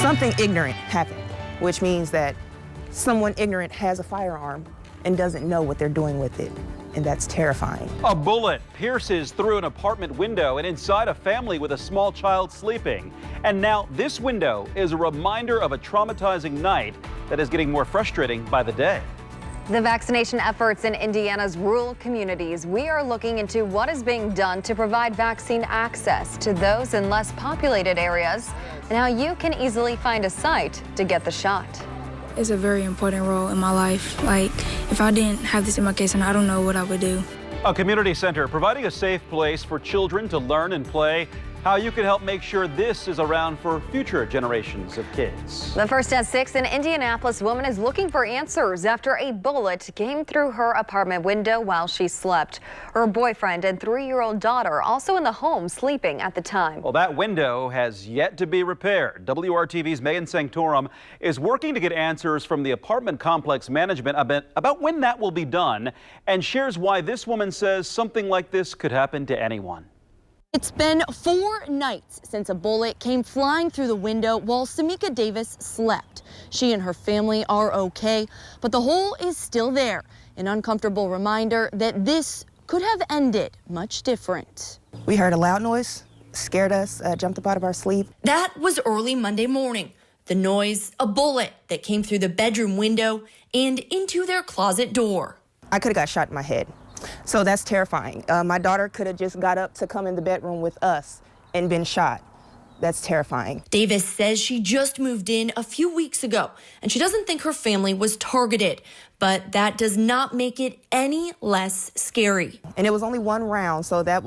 Something ignorant happened, which means that someone ignorant has a firearm and doesn't know what they're doing with it, and that's terrifying. A bullet pierces through an apartment window and inside a family with a small child sleeping. And now this window is a reminder of a traumatizing night that is getting more frustrating by the day. The vaccination efforts in Indiana's rural communities. We are looking into what is being done to provide vaccine access to those in less populated areas and how you can easily find a site to get the shot. It's a very important role in my life. Like, if I didn't have this in my case, I don't know what I would do. A community center providing a safe place for children to learn and play. How you can help make sure this is around for future generations of kids. The first at 6, an Indianapolis woman is looking for answers after a bullet came through her apartment window while she slept. Her boyfriend and 3-year-old daughter also in the home sleeping at the time. Well, that window has yet to be repaired. WRTV's Megan Sanctorum is working to get answers from the apartment complex management about when that will be done, and shares why this woman says something like this could happen to anyone. It's been 4 nights since a bullet came flying through the window while Samika Davis slept. She and her family are okay, but the hole is still there. An uncomfortable reminder that this could have ended much different. We heard a loud noise, scared us, jumped up out of our sleep. That was early Monday morning. The noise, a bullet that came through the bedroom window and into their closet door. I could have got shot in my head. So that's terrifying. My daughter could have just got up to come in the bedroom with us and been shot. That's terrifying. Davis says she just moved in a few weeks ago, and she doesn't think her family was targeted. But that does not make it any less scary. And it was only one round, so that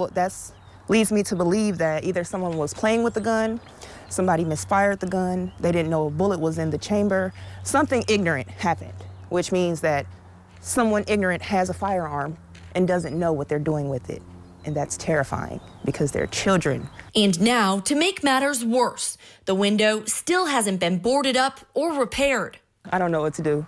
leads me to believe that either someone was playing with the gun, somebody misfired the gun, they didn't know a bullet was in the chamber. Something ignorant happened, which means that someone ignorant has a firearm and doesn't know what they're doing with it. And that's terrifying because they're children. And now, to make matters worse, the window still hasn't been boarded up or repaired. I don't know what to do.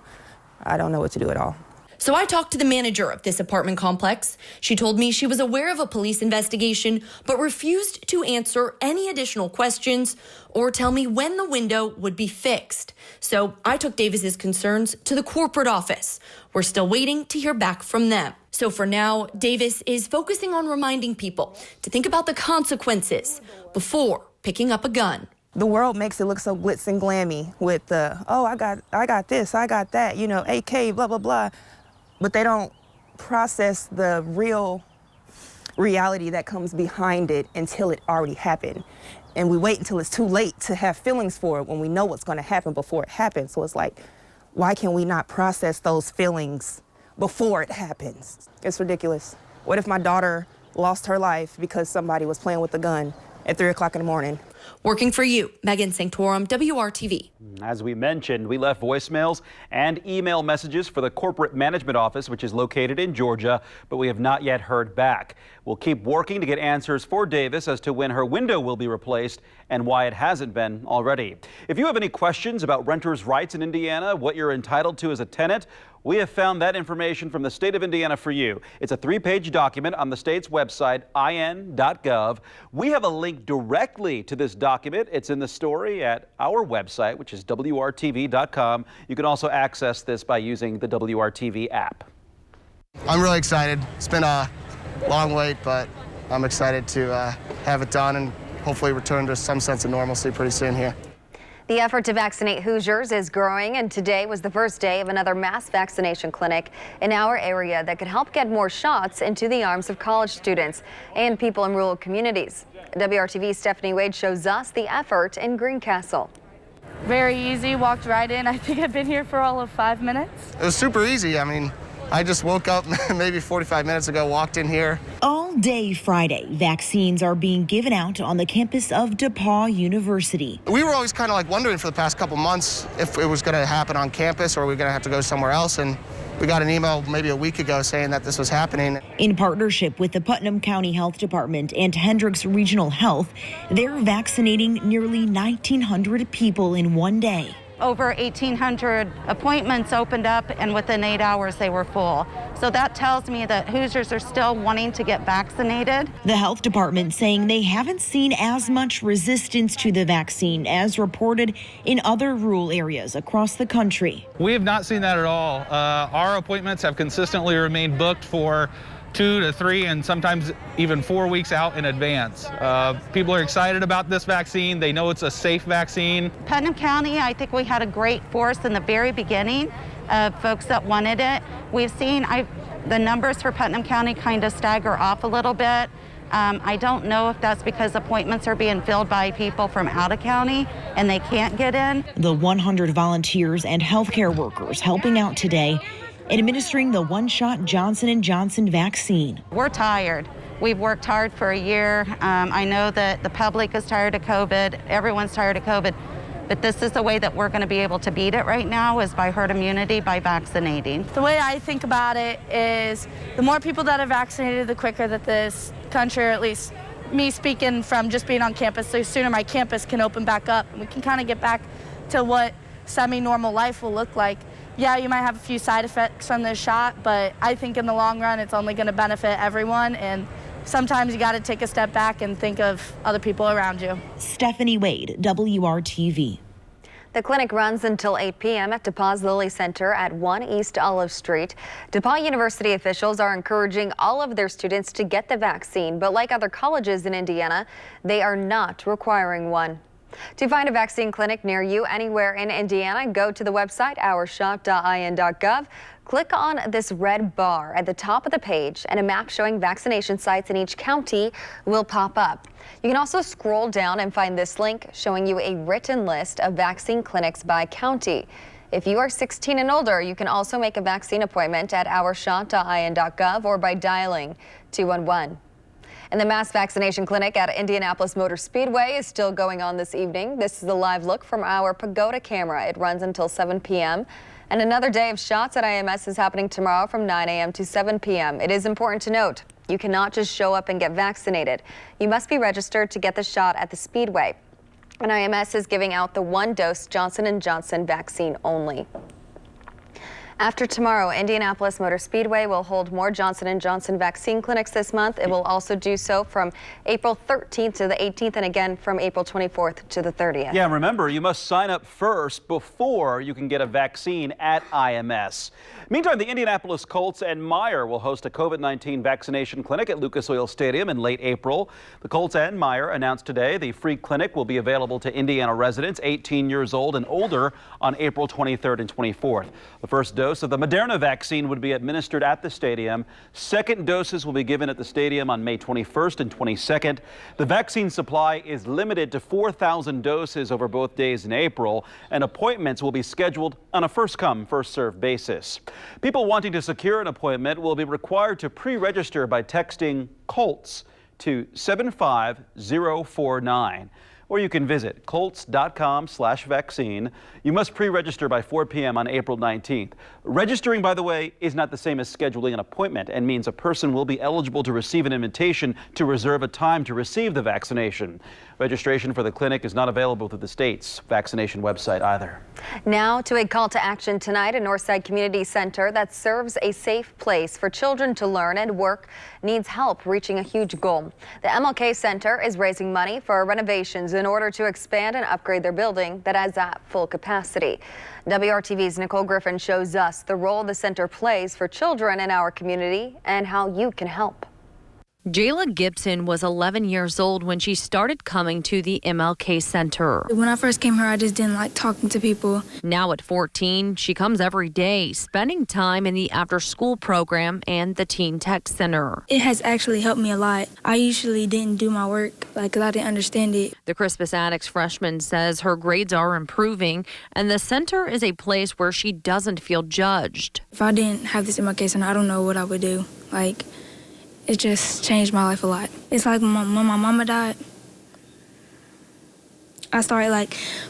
I don't know what to do at all. So I talked to the manager of this apartment complex. She told me she was aware of a police investigation, but refused to answer any additional questions or tell me when the window would be fixed. So I took Davis's concerns to the corporate office. We're still waiting to hear back from them. So for now, Davis is focusing on reminding people to think about the consequences before picking up a gun. The world makes it look so glitz and glammy with the, oh, I got this, I got that, you know, AK, blah, blah, blah. But they don't process the real reality that comes behind it until it already happened. And we wait until it's too late to have feelings for it when we know what's going to happen before it happens. So it's like, why can we not process those feelings before it happens? It's ridiculous. What if my daughter lost her life because somebody was playing with a gun at 3 o'clock in the morning? Working for you, Megan Sanctorum, WRTV. As we mentioned, we left voicemails and email messages for the corporate management office, which is located in Georgia, but we have not yet heard back. We'll keep working to get answers for Davis as to when her window will be replaced and why it hasn't been already. If you have any questions about renters' rights in Indiana, what you're entitled to as a tenant, we have found that information from the state of Indiana for you. It's a 3-page document on the state's website, in.gov. We have a link directly to this document. It's in the story at our website, which is WRTV.com. You can also access this by using the WRTV app. I'm really excited. It's been a long wait, but I'm excited to have it done and hopefully return to some sense of normalcy pretty soon here. The effort to vaccinate Hoosiers is growing, and today was the first day of another mass vaccination clinic in our area that could help get more shots into the arms of college students and people in rural communities. WRTV's Stephanie Wade shows us the effort in Greencastle. Very easy, walked right in. I think I've been here for all of 5 minutes. It was super easy. I mean, I just woke up maybe 45 minutes ago, walked in here. All day Friday, vaccines are being given out on the campus of DePauw University. We were always kind of like wondering for the past couple months if it was going to happen on campus or we were going to have to go somewhere else. And we got an email maybe a week ago saying that this was happening. In partnership with the Putnam County Health Department and Hendricks Regional Health, they're vaccinating nearly 1,900 people in one day. over 1,800 appointments opened up, and within 8 hours they were full. So that tells me that Hoosiers are still wanting to get vaccinated. The health department saying they haven't seen as much resistance to the vaccine as reported in other rural areas across the country. We have not seen that at all. Our appointments have consistently remained booked for 2 to 3 and sometimes even 4 weeks out in advance. People are excited about this vaccine. They know it's a safe vaccine. Putnam County, I think we had a great force in the very beginning of folks that wanted it. We've seen the numbers for Putnam County kind of stagger off a little bit. I don't know if that's because appointments are being filled by people from out of county and they can't get in. The 100 volunteers and healthcare workers helping out today, administering the one-shot Johnson & Johnson vaccine. We're tired. We've worked hard for a year. I know that the public is tired of COVID. Everyone's tired of COVID. But this is the way that we're going to be able to beat it right now, is by herd immunity, by vaccinating. The way I think about it is the more people that are vaccinated, the quicker that this country, or at least me speaking from just being on campus, the sooner my campus can open back up and we can kind of get back to what semi-normal life will look like. Yeah, you might have a few side effects from this shot, but I think in the long run it's only going to benefit everyone, and sometimes you got to take a step back and think of other people around you. Stephanie Wade, WRTV. The clinic runs until 8 p.m. at DePauw's Lilly Center at 1 East Olive Street. DePauw University officials are encouraging all of their students to get the vaccine, but like other colleges in Indiana, they are not requiring one. To find a vaccine clinic near you anywhere in Indiana, go to the website ourshot.in.gov. Click on this red bar at the top of the page, and a map showing vaccination sites in each county will pop up. You can also scroll down and find this link showing you a written list of vaccine clinics by county. If you are 16 and older, you can also make a vaccine appointment at ourshot.in.gov or by dialing 211. And the mass vaccination clinic at Indianapolis Motor Speedway is still going on this evening. This is a live look from our Pagoda camera. It runs until 7 p.m. And another day of shots at IMS is happening tomorrow from 9 a.m. to 7 p.m. It is important to note, you cannot just show up and get vaccinated. You must be registered to get the shot at the Speedway. And IMS is giving out the 1-dose Johnson & Johnson vaccine only. After tomorrow, Indianapolis Motor Speedway will hold more Johnson & Johnson vaccine clinics this month. It will also do so from April 13th to the 18th and again from April 24th to the 30th. Yeah, remember, you must sign up first before you can get a vaccine at IMS. Meantime, the Indianapolis Colts and Meyer will host a COVID-19 vaccination clinic at Lucas Oil Stadium in late April. The Colts and Meyer announced today the free clinic will be available to Indiana residents 18 years old and older on April 23rd and 24th. The first dose of the Moderna vaccine would be administered at the stadium. Second doses will be given at the stadium on May 21st and 22nd. The vaccine supply is limited to 4,000 doses over both days in April, and appointments will be scheduled on a first-come, first-served basis. People wanting to secure an appointment will be required to pre-register by texting COLTS to 75049. Or you can visit colts.com/vaccine. You must pre-register by 4 p.m. on April 19th. Registering, by the way, is not the same as scheduling an appointment and means a person will be eligible to receive an invitation to reserve a time to receive the vaccination. Registration for the clinic is not available through the state's vaccination website either. Now to a call to action tonight. A Northside Community Center that serves a safe place for children to learn and work needs help reaching a huge goal. The MLK Center is raising money for renovations in order to expand and upgrade their building that is at full capacity. WRTV's Nicole Griffin shows us the role the center plays for children in our community and how you can help. Jayla Gibson was 11 years old when she started coming to the MLK Center. When I first came here, I just didn't like talking to people. Now at 14, she comes every day, spending time in the after-school program and the Teen Tech Center. It has actually helped me a lot. I usually didn't do my work because I didn't understand it. The Crispus Attucks freshman says her grades are improving, and the center is a place where she doesn't feel judged. If I didn't have this MLK Center, I don't know what I would do. It just changed my life a lot. It's like when my mama died, I started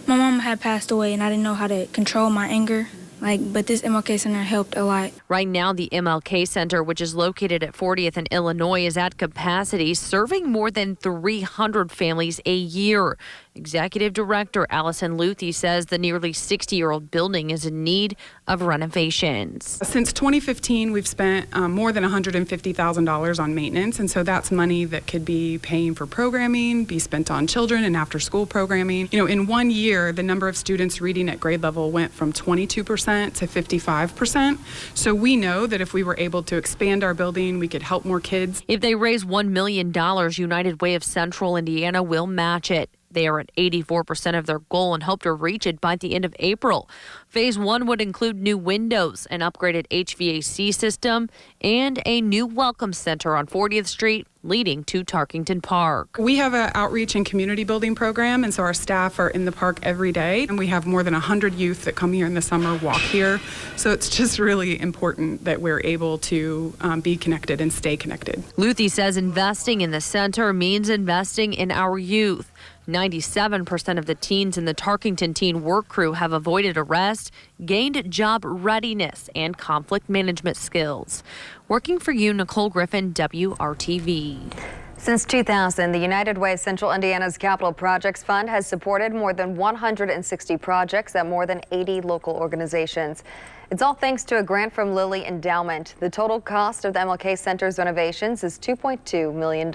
my mama had passed away and I didn't know how to control my anger. But this MLK Center helped a lot. Right now, the MLK Center, which is located at 40th and Illinois, is at capacity, serving more than 300 families a year, Executive Director Allison Luthi says the nearly 60-year-old building is in need of renovations. Since 2015, we've spent more than $150,000 on maintenance, and so that's money that could be paying for programming, be spent on children and after-school programming. In 1 year, the number of students reading at grade level went from 22% to 55%. So we know that if we were able to expand our building, we could help more kids. If they raise $1 million, United Way of Central Indiana will match it. They are at 84% of their goal and hope to reach it by the end of April. Phase 1 would include new windows, an upgraded HVAC system, and a new welcome center on 40th Street leading to Tarkington Park. We have an outreach and community building program, and so our staff are in the park every day, and we have more than 100 youth that come here in the summer, walk here. So it's just really important that we're able to be connected and stay connected. Luthi says investing in the center means investing in our youth. 97% of the teens in the Tarkington Teen Work Crew have avoided arrest, gained job readiness, and conflict management skills. Working for you, Nicole Griffin, WRTV. Since 2000, the United Way Central Indiana's Capital Projects Fund has supported more than 160 projects at more than 80 local organizations. It's all thanks to a grant from Lilly Endowment. The total cost of the MLK Center's renovations is $2.2 million.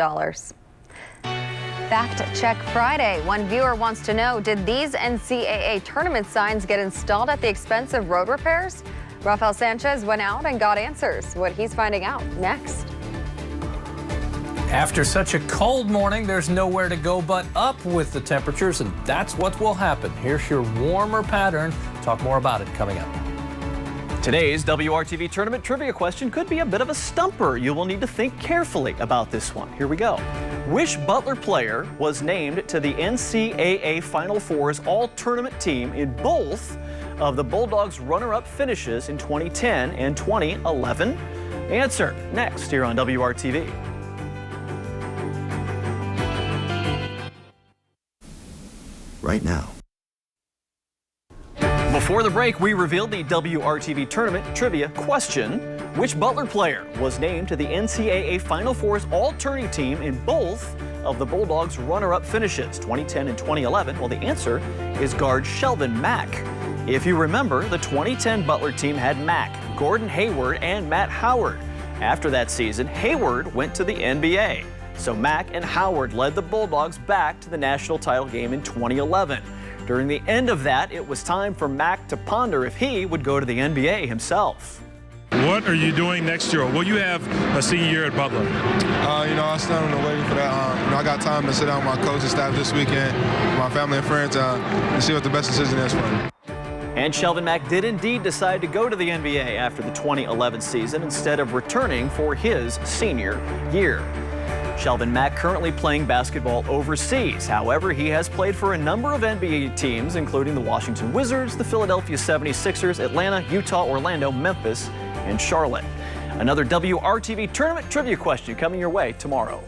Fact Check Friday. One viewer wants to know, did these NCAA tournament signs get installed at the expense of road repairs? Rafael Sanchez went out and got answers. What he's finding out next. After such a cold morning, there's nowhere to go but up with the temperatures, and that's what will happen. Here's your warmer pattern. Talk more about it coming up. Today's WRTV tournament trivia question could be a bit of a stumper. You will need to think carefully about this one. Here we go. Which Butler player was named to the NCAA Final Four's all-tournament team in both of the Bulldogs' runner-up finishes in 2010 and 2011? Answer next here on WRTV. Right now. Before the break, we revealed the WRTV tournament trivia question. Which Butler player was named to the NCAA Final Four's all-tourney team in both of the Bulldogs' runner-up finishes, 2010 and 2011? Well, the answer is guard Shelvin Mack. If you remember, the 2010 Butler team had Mack, Gordon Hayward, and Matt Howard. After that season, Hayward went to the NBA. So Mack and Howard led the Bulldogs back to the national title game in 2011. During the end of that, it was time for Mack to ponder if he would go to the NBA himself. What are you doing next year? Will you have a senior year at Butler? I'm standing and waiting for that. I got time to sit down with my coaching staff this weekend, my family and friends, and see what the best decision is for me. And Shelvin Mack did indeed decide to go to the NBA after the 2011 season instead of returning for his senior year. Shelvin Mack currently playing basketball overseas. However, he has played for a number of NBA teams, including the Washington Wizards, the Philadelphia 76ers, Atlanta, Utah, Orlando, Memphis, and Charlotte. Another WRTV tournament trivia question coming your way tomorrow.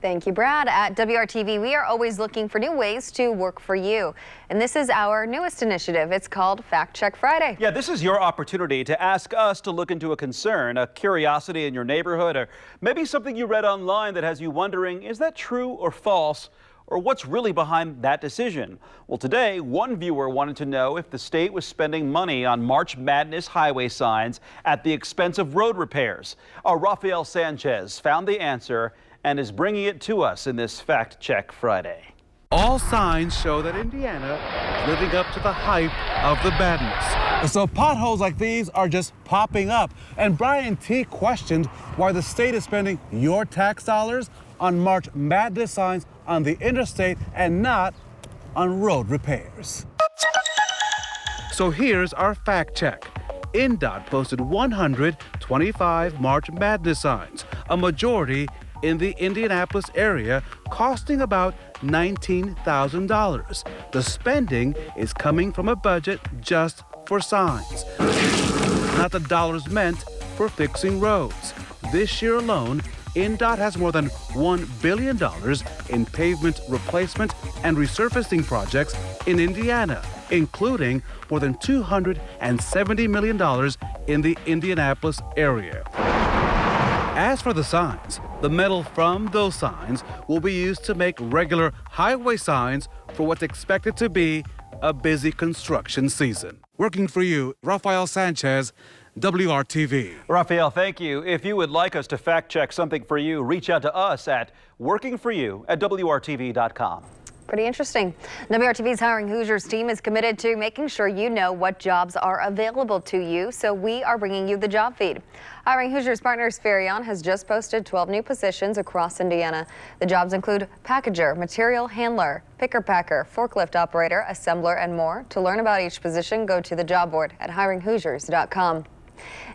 Thank you, Brad. At WRTV, we are always looking for new ways to work for you. And this is our newest initiative. It's called Fact Check Friday. Yeah, this is your opportunity to ask us to look into a concern, a curiosity in your neighborhood, or maybe something you read online that has you wondering, is that true or false? Or what's really behind that decision? Well, today, one viewer wanted to know if the state was spending money on March Madness highway signs at the expense of road repairs. Rafael Sanchez found the answer and is bringing it to us in this Fact Check Friday. All signs show that Indiana is living up to the hype of the badness. So potholes like these are just popping up. And Brian T. questioned why the state is spending your tax dollars on March Madness signs on the interstate and not on road repairs. So here's our fact check. INDOT posted 125 March Madness signs, a majority in the Indianapolis area, costing about $19,000. The spending is coming from a budget just for signs, not the dollars meant for fixing roads. This year alone, INDOT has more than $1 billion in pavement replacement and resurfacing projects in Indiana, including more than $270 million in the Indianapolis area. As for the signs, The metal from those signs will be used to make regular highway signs for what's expected to be a busy construction season. Working for you, Rafael Sanchez, WRTV. Rafael, thank you. If you would like us to fact check something for you, reach out to us at workingforyou@WRTV.com. Pretty interesting. WRTV's Hiring Hoosiers team is committed to making sure you know what jobs are available to you, so we are bringing you the job feed. Hiring Hoosiers partners Ferion has just posted 12 new positions across Indiana. The jobs include packager, material handler, picker packer, forklift operator, assembler, and more. To learn about each position, go to the job board at hiringhoosiers.com.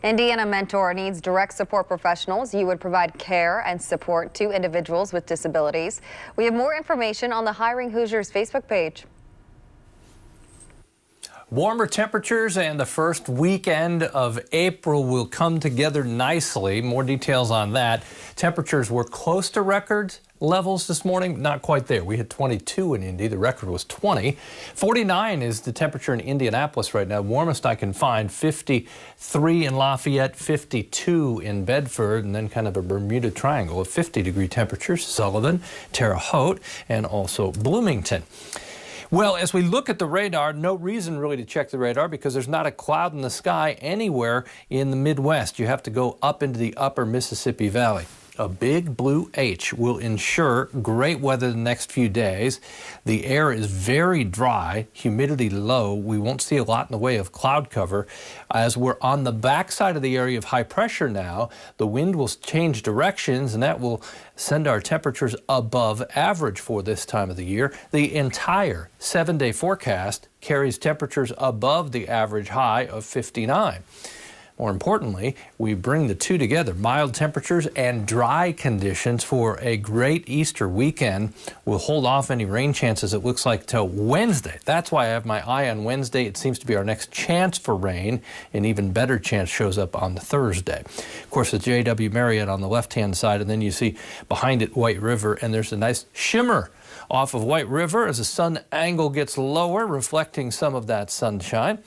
Indiana Mentor needs direct support professionals. You would provide care and support to individuals with disabilities. We have more information on the Hiring Hoosiers Facebook page. Warmer temperatures and the first weekend of April will come together nicely. More details on that. Temperatures were close to record levels this morning, not quite there. We hit 22 in Indy. The record was 20. 49 is the temperature in Indianapolis right now. Warmest I can find, 53 in Lafayette, 52 in Bedford, and then kind of a Bermuda Triangle of 50-degree temperatures. Sullivan, Terre Haute, and also Bloomington. Well, as we look at the radar, no reason really to check the radar because there's not a cloud in the sky anywhere in the Midwest. You have to go up into the upper Mississippi Valley. A big blue H will ensure great weather the next few days. The air is very dry, humidity low. We won't see a lot in the way of cloud cover. As we're on the backside of the area of high pressure now, the wind will change directions, and that will send our temperatures above average for this time of the year. The entire 7-day forecast carries temperatures above the average high of 59. More importantly, we bring the two together, mild temperatures and dry conditions for a great Easter weekend. We'll hold off any rain chances, it looks like, till Wednesday. That's why I have my eye on Wednesday. It seems to be our next chance for rain. An even better chance shows up on the Thursday. Of course, the JW Marriott on the left-hand side, and then you see behind it White River, and there's a nice shimmer off of White River as the sun angle gets lower, reflecting some of that sunshine.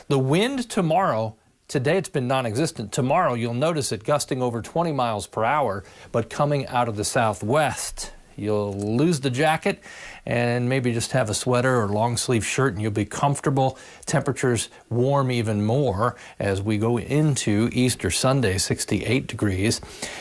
The wind tomorrow, today it's been non-existent. Tomorrow you'll notice it gusting over 20 miles per hour, but coming out of the southwest. You'll lose the jacket and maybe just have a sweater or long sleeve shirt and you'll be comfortable. Temperatures warm even more as we go into Easter Sunday, 68 degrees.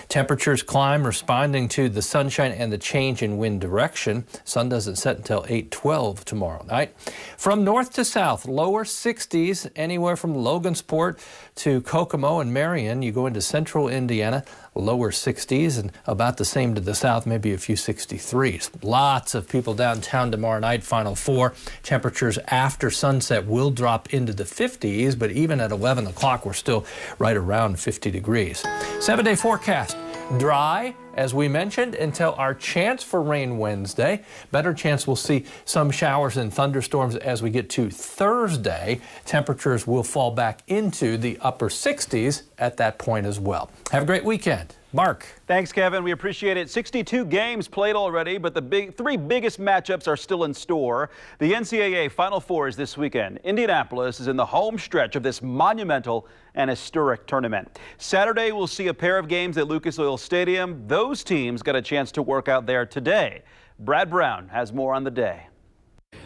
Temperatures climb responding to the sunshine and the change in wind direction. Sun doesn't set until 8:12 tomorrow night. From north to south, lower 60s, anywhere from Logansport to Kokomo and Marion. You go into central Indiana, lower 60s, and about the same to the south, maybe a few 63s. Lots of people downtown tomorrow night, Final Four. Temperatures after sunset will drop into the 50s, but even at 11 o'clock, we're still right around 50 degrees. 7-day forecast. Dry, as we mentioned, until our chance for rain Wednesday. Better chance we'll see some showers and thunderstorms as we get to Thursday. Temperatures will fall back into the upper 60s at that point as well. Have a great weekend. Mark. Thanks, Kevin. We appreciate it. 62 games played already, but the three biggest matchups are still in store. The NCAA Final Four is this weekend. Indianapolis is in the home stretch of this monumental and historic tournament. Saturday, we'll see a pair of games at Lucas Oil Stadium. Those teams got a chance to work out there today. Brad Brown has more on the day.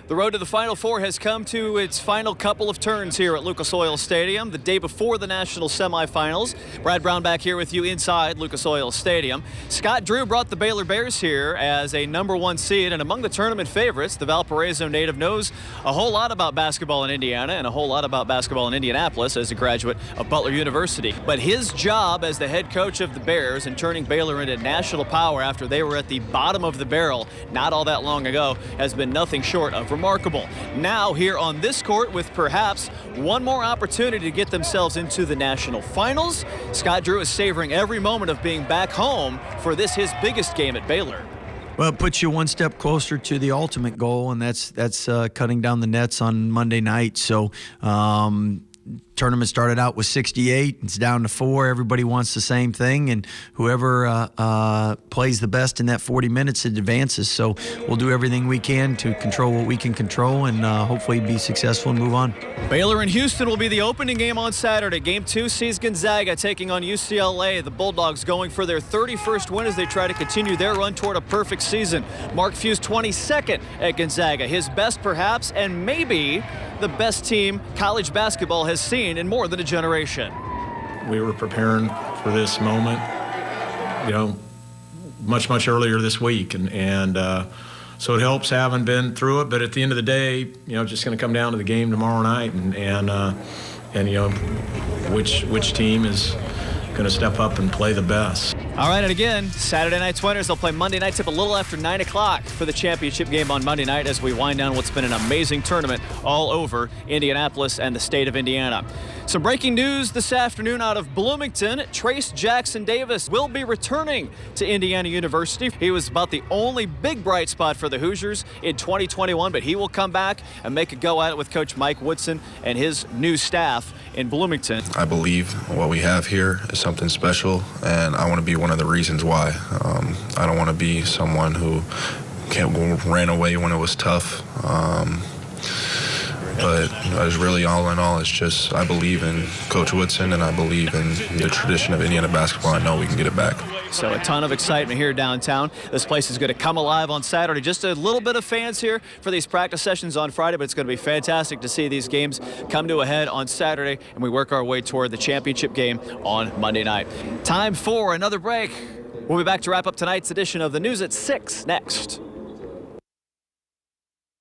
The road to the Final Four has come to its final couple of turns here at Lucas Oil Stadium, the day before the national semifinals. Brad Brown back here with you inside Lucas Oil Stadium. Scott Drew brought the Baylor Bears here as a #1 seed, and among the tournament favorites, the Valparaiso native knows a whole lot about basketball in Indiana and a whole lot about basketball in Indianapolis as a graduate of Butler University. But his job as the head coach of the Bears and turning Baylor into national power after they were at the bottom of the barrel not all that long ago has been nothing short of remarkable. Now here on this court with perhaps one more opportunity to get themselves into the national finals, Scott Drew is savoring every moment of being back home for this his biggest game at Baylor. Well, it puts you one step closer to the ultimate goal, and that's cutting down the nets on Monday night. So tournament started out with 68. It's down to 4. Everybody wants the same thing, and whoever plays the best in that 40 minutes advances. So we'll do everything we can to control what we can control and hopefully be successful and move on. Baylor and Houston will be the opening game on Saturday. Game 2 sees Gonzaga taking on UCLA. The Bulldogs going for their 31st win as they try to continue their run toward a perfect season. Mark Few's 22nd at Gonzaga, his best perhaps, and maybe the best team college basketball has seen in more than a generation. We were preparing for this moment, much earlier this week, and so it helps having been through it. But at the end of the day, just going to come down to the game tomorrow night, and which team is going to step up and play the best. All right, and again, Saturday night's winners, they'll play Monday night tip a little after 9 o'clock for the championship game on Monday night as we wind down what's been an amazing tournament all over Indianapolis and the state of Indiana. Some breaking news this afternoon out of Bloomington. Trace Jackson Davis will be returning to Indiana University. He was about the only big bright spot for the Hoosiers in 2021, but he will come back and make a go at it with Coach Mike Woodson and his new staff in Bloomington. I believe what we have here is something special, and I want to be one of the reasons why. I don't want to be someone who ran away when it was tough. But it's really all in all, it's just I believe in Coach Woodson and I believe in the tradition of Indiana basketball. I know we can get it back. So a ton of excitement here downtown. This place is going to come alive on Saturday. Just a little bit of fans here for these practice sessions on Friday, but it's going to be fantastic to see these games come to a head on Saturday, and we work our way toward the championship game on Monday night. Time for another break. We'll be back to wrap up tonight's edition of the News at 6 next.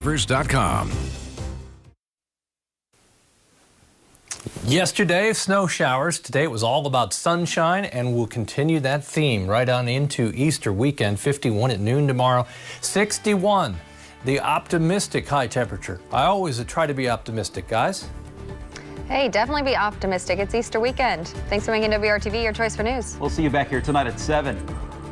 First.com. Yesterday, snow showers. Today it was all about sunshine, and we'll continue that theme right on into Easter weekend. 51 at noon tomorrow, 61. The optimistic high temperature. I always try to be optimistic, guys. Hey, definitely be optimistic. It's Easter weekend. Thanks for making WRTV your choice for news. We'll see you back here tonight at 7.